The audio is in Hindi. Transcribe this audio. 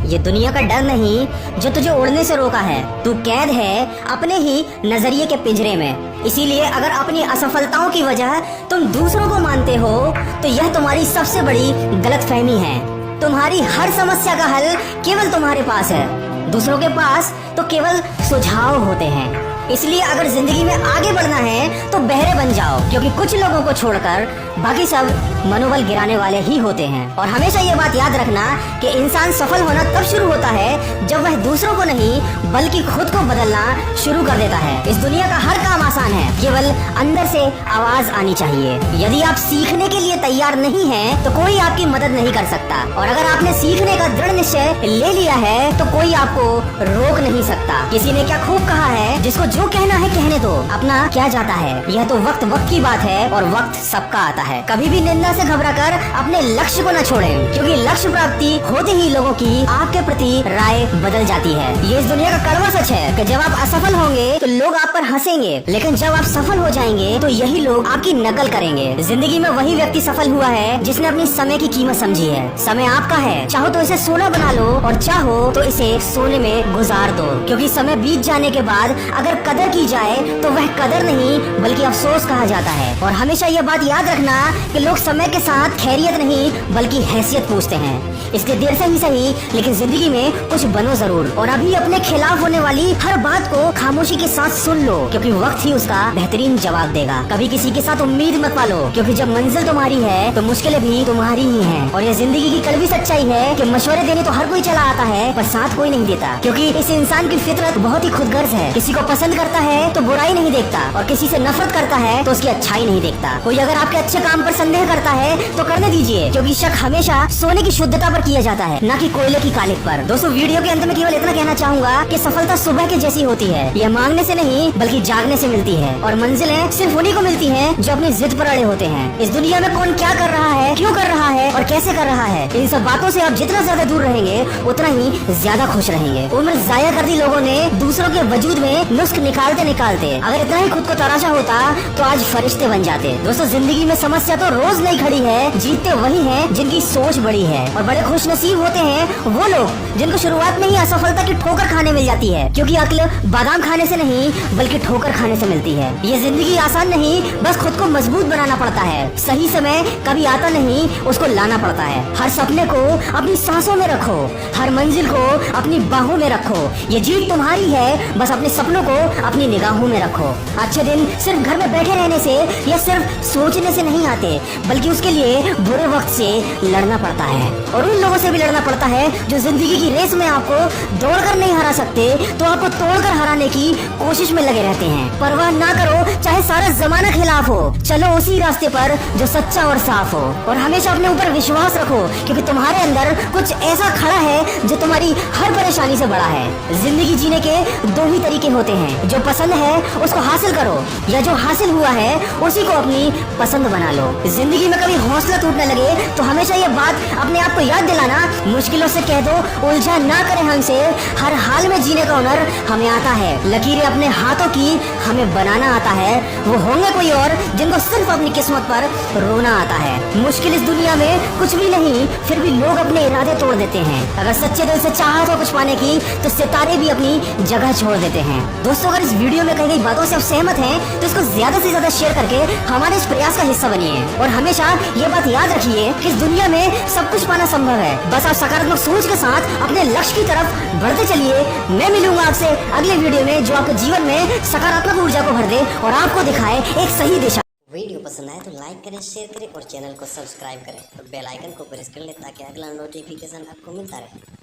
ये दुनिया का डर नहीं जो तुझे उड़ने से रोका है। तू कैद है अपने ही नजरिए के पिंजरे में। इसीलिए अगर अपनी असफलताओं की वजह तुम दूसरों को मानते हो तो यह तुम्हारी सबसे बड़ी गलतफहमी है। तुम्हारी हर समस्या का हल केवल तुम्हारे पास है, दूसरों के पास तो केवल सुझाव होते हैं। इसलिए अगर जिंदगी में आगे बढ़ना है तो बहरे बन जाओ, क्योंकि कुछ लोगों को छोड़कर बाकी सब मनोबल गिराने वाले ही होते हैं। और हमेशा ये बात याद रखना कि इंसान सफल होना तब शुरू होता है जब वह दूसरों को नहीं बल्कि खुद को बदलना शुरू कर देता है। इस दुनिया का हर काम आसान है, केवल अंदर से आवाज आनी चाहिए। यदि आप सीखने के लिए तैयार नहीं हैं, तो कोई आपकी मदद नहीं कर सकता। और अगर आपने सीखने का दृढ़ निश्चय ले लिया है तो कोई आपको रोक नहीं सकता। किसी ने क्या खूब कहा है, जिसको जो कहना है कहने दो, अपना क्या जाता है। यह तो वक्त वक्त की बात है और वक्त सबका आता है। कभी भी निंदा से घबराकर अपने लक्ष्य को न छोड़ें, क्योंकि लक्ष्य प्राप्ति होते ही लोगों की आपके प्रति राय बदल जाती है। ये इस दुनिया का कड़वा सच है कि जब आप असफल होंगे तो लोग आप पर हंसेंगे, लेकिन जब आप सफल हो जाएंगे तो यही लोग आपकी नकल करेंगे। जिंदगी में वही व्यक्ति सफल हुआ है जिसने अपनी समय की कीमत समझी है। समय आपका है, चाहो तो इसे सोना बना लो और चाहो तो इसे सोने में गुजार दो, क्योंकि समय बीत जाने के बाद अगर कदर की जाए तो वह कदर नहीं बल्कि अफसोस कहा जाता है। और हमेशा यह बात याद रखना कि लोग समय के साथ खैरियत नहीं बल्कि हैसियत पूछते हैं। इसलिए देर से ही सही, लेकिन जिंदगी में कुछ बनो जरूर। और अभी अपने खिलाफ होने वाली हर बात को खामोशी के साथ सुन लो, क्योंकि वक्त ही उसका बेहतरीन जवाब देगा। कभी किसी के साथ उम्मीद मत पालो, क्योंकि जब मंजिल तुम्हारी है तो मुश्किलें भी तुम्हारी ही हैं। और ये जिंदगी की कड़वी सच्चाई है कि मशवरे देने तो हर कोई चला आता है, पर साथ कोई नहीं देता, क्योंकि इस इंसान की फितरत बहुत ही खुदगर्ज है। किसी को पसंद करता है तो बुराई नहीं देखता, और किसी से नफरत करता है तो उसकी अच्छाई नहीं देखता। कोई अगर आपके अच्छे काम पर संदेह करता है तो करने दीजिए, क्योंकि शक हमेशा सोने की शुद्धता पर किया जाता है, न कि कोयले की कालिक पर। दोस्तों, वीडियो के अंत में केवल इतना कहना चाहूंगा कि सफलता सुबह के जैसी होती है। यह मांगने से नहीं बल्कि जागने से मिलती है, और मंजिलें सिर्फ उन्हीं को मिलती हैं जो अपनी जिद पर अड़े होते हैं। इस दुनिया में कौन क्या कर रहा है, क्यों कर रहा है और कैसे कर रहा है, इन सब बातों से आप जितना ज्यादा दूर रहेंगे उतना ही ज्यादा खुश रहेंगे। उम्र जाया कर दी लोगों ने दूसरों के वजूद में नुस्ख निकालते निकालते। अगर इतना ही खुद को तराशा होता तो आज फरिश्ते बन जाते। दोस्तों, जिंदगी में समस्या तो रोज नहीं खड़ी है, जीतते वही हैं जिनकी सोच बड़ी है। और बड़े खुश नसीब होते हैं वो लोग जिनको शुरुआत में ही असफलता की ठोकर खाने मिल जाती है, क्योंकि अक्ल बादाम खाने से नहीं बल्कि ठोकर खाने से मिलती है। ये जिंदगी आसान नहीं, बस खुद को मजबूत बनाना पड़ता है। सही समय कभी आता नहीं, उसको लाना पड़ता है। हर सपने को अपनी सांसों में रखो, हर मंजिल को अपनी बाहों में रखो। ये जीत तुम्हारी है, बस अपने सपनों को अपनी निगाहों में रखो। अच्छे दिन सिर्फ घर में बैठे रहने से या सिर्फ सोचने से नहीं आते, बल्कि उसके लिए बुरे वक्त से लड़ना पड़ता है, और उन लोगों से भी लड़ना पड़ता है जो जिंदगी की रेस में आपको दौड़कर नहीं हरा सकते तो आपको तोड़कर हराने की कोशिश में लगे रहते हैं। परवाह ना करो चाहे सारा जमाना खिलाफ हो, चलो उसी रास्ते पर जो सच्चा और साफ हो। और हमेशा अपने ऊपर विश्वास रखो, क्योंकि तुम्हारे अंदर कुछ ऐसा खड़ा है जो तुम्हारी हर परेशानी से बड़ा है। जिंदगी जीने के दो ही तरीके होते हैं, जो पसंद है उसको हासिल करो, या जो हासिल हुआ है उसी को अपनी पसंद बना लो। जिंदगी में कभी हौसला टूटने लगे तो हमेशा ये बात अपने आप को याद दिलाना, मुश्किलों से कह दो उलझा ना करें हमसे, हर हाल में जीने का हुनर हमें आता है। लकीरें अपने हाथों की हमें बनाना आता है, वो होंगे कोई और जिनको सिर्फ अपनी किस्मत पर रोना आता है। मुश्किल इस दुनिया में कुछ भी नहीं, फिर भी लोग अपने इरादे तोड़ देते हैं। अगर सच्चे दिल से चाहत हो कुछ पाने की तो सितारे भी अपनी जगह छोड़ देते हैं। दोस्तों, अगर इस वीडियो में कही गई बातों से आप सहमत हैं तो इसको ज्यादा से ज्यादा शेयर करके हमारे इस प्रयास का हिस्सा बनिए। और हमेशा ये बात याद रखिए कि इस दुनिया में सब कुछ पाना संभव है, बस आप सकारात्मक सोच के साथ अपने लक्ष्य की तरफ बढ़ते चलिए। मैं मिलूंगा आपसे अगले वीडियो में जो आपके जीवन में सकारात्मक ऊर्जा को भर दे और आपको दिखाए एक सही दिशा। वीडियो पसंद आए तो लाइक करें, शेयर करें और चैनल को सब्सक्राइब करें और बेल आइकन को प्रेस कर लें ताकि अगला नोटिफिकेशन आपको मिलता रहे।